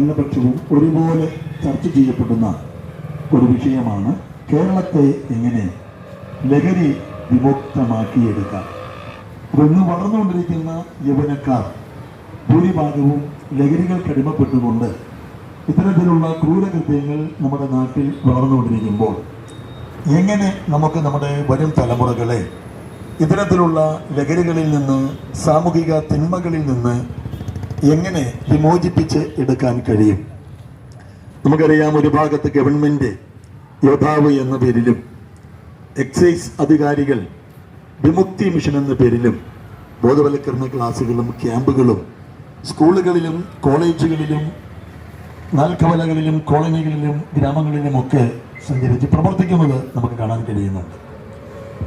ഭരണപക്ഷവും ഒരുപോലെ ചർച്ച ചെയ്യപ്പെടുന്ന ഒരു വിഷയമാണ് കേരളത്തെ എങ്ങനെ ലഹരി വിമുക്തമാക്കിയെടുക്കാം. ഇന്ന് വളർന്നുകൊണ്ടിരിക്കുന്ന യൗവനക്കാർ ഭൂരിഭാഗവും ലഹരികൾക്കടിമപ്പെട്ടുകൊണ്ട് ഇത്തരത്തിലുള്ള ക്രൂരകൃത്യങ്ങൾ നമ്മുടെ നാട്ടിൽ വളർന്നുകൊണ്ടിരിക്കുമ്പോൾ എങ്ങനെ നമുക്ക് നമ്മുടെ വരും തലമുറകളെ ഇത്തരത്തിലുള്ള ലഹരികളിൽ നിന്ന്, സാമൂഹിക തിന്മകളിൽ നിന്ന് എങ്ങനെ വിമോചിപ്പിച്ച് എടുക്കാൻ കഴിയും? നമുക്കറിയാം, ഒരു ഭാഗത്ത് ഗവൺമെൻറ് യോദ്ധാവ് എന്ന പേരിലും എക്സൈസ് അധികാരികൾ വിമുക്തി മിഷൻ എന്ന പേരിലും ബോധവൽക്കരണ ക്ലാസുകളും ക്യാമ്പുകളും സ്കൂളുകളിലും കോളേജുകളിലും നാൽക്കവലകളിലും കോളനികളിലും ഗ്രാമങ്ങളിലുമൊക്കെ സഞ്ചരിച്ച് പ്രവർത്തിക്കുന്നത് നമുക്ക് കാണാൻ കഴിയുന്നുണ്ട്.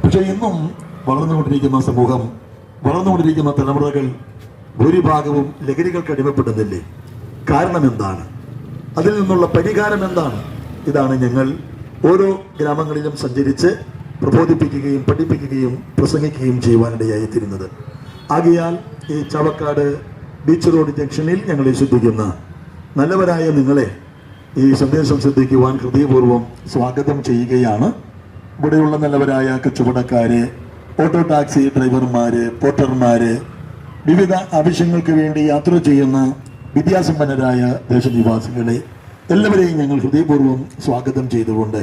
പക്ഷേ ഇന്നും വളർന്നുകൊണ്ടിരിക്കുന്ന സമൂഹം, വളർന്നുകൊണ്ടിരിക്കുന്ന തലമുറകൾ ഭൂരിഭാഗവും ലഹരികൾക്ക് അടിമപ്പെടുന്നില്ലേ? കാരണം എന്താണ്? അതിൽ നിന്നുള്ള പരിഹാരം എന്താണ്? ഇതാണ് ഞങ്ങൾ ഓരോ ഗ്രാമങ്ങളിലും സഞ്ചരിച്ച് പ്രബോധിപ്പിക്കുകയും പഠിപ്പിക്കുകയും പ്രസംഗിക്കുകയും ചെയ്യുവാനിടയായിത്തീരുന്നത്. ആകയാൽ ഈ ചാവക്കാട് ബീച്ച് റോഡ് ജംഗ്ഷനിൽ ഞങ്ങളെ ശ്രദ്ധിക്കുന്ന നല്ലവരായ നിങ്ങളെ ഈ സന്ദേശം ശ്രദ്ധിക്കുവാൻ ഹൃദയപൂർവ്വം സ്വാഗതം ചെയ്യുകയാണ്. ഇവിടെയുള്ള നല്ലവരായ കച്ചവടക്കാര്, ഓട്ടോ ടാക്സി ഡ്രൈവർമാര്, പോർട്ടർമാര്, വിവിധ ആവശ്യങ്ങൾക്ക് വേണ്ടി യാത്ര ചെയ്യുന്ന വിദ്യാസമ്പന്നരായ ദേശനിവാസികളെ എല്ലാവരെയും ഞങ്ങൾ ഹൃദയപൂർവ്വം സ്വാഗതം ചെയ്തുകൊണ്ട്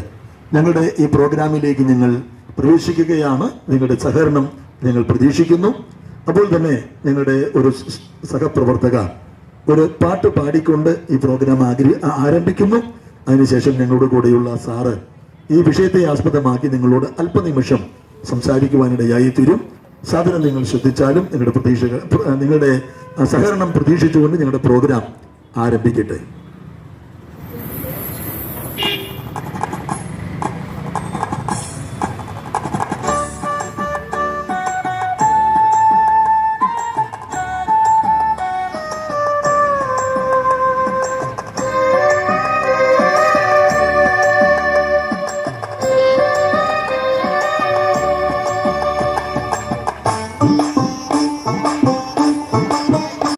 ഞങ്ങളുടെ ഈ പ്രോഗ്രാമിലേക്ക് ഞങ്ങൾ പ്രവേശിക്കുകയാണ്. നിങ്ങളുടെ സഹകരണം ഞങ്ങൾ പ്രതീക്ഷിക്കുന്നു. അപ്പോൾ തന്നെ ഞങ്ങളുടെ ഒരു സഹപ്രവർത്തക ഒരു പാട്ട് പാടിക്കൊണ്ട് ഈ പ്രോഗ്രാം ആരംഭിക്കുന്നു. അതിനുശേഷം ഞങ്ങളുടെ കൂടെയുള്ള സാറ് ഈ വിഷയത്തെ ആസ്പദമാക്കി നിങ്ങളോട് അല്പനിമിഷം സംസാരിക്കുവാനിടയായി തീരും. സാധനം നിങ്ങൾ ശ്രദ്ധിച്ചാലും നിങ്ങളുടെ സഹകരണം പ്രതീക്ഷിച്ചുകൊണ്ട് ഞങ്ങളുടെ പ്രോഗ്രാം ആരംഭിക്കട്ടെ.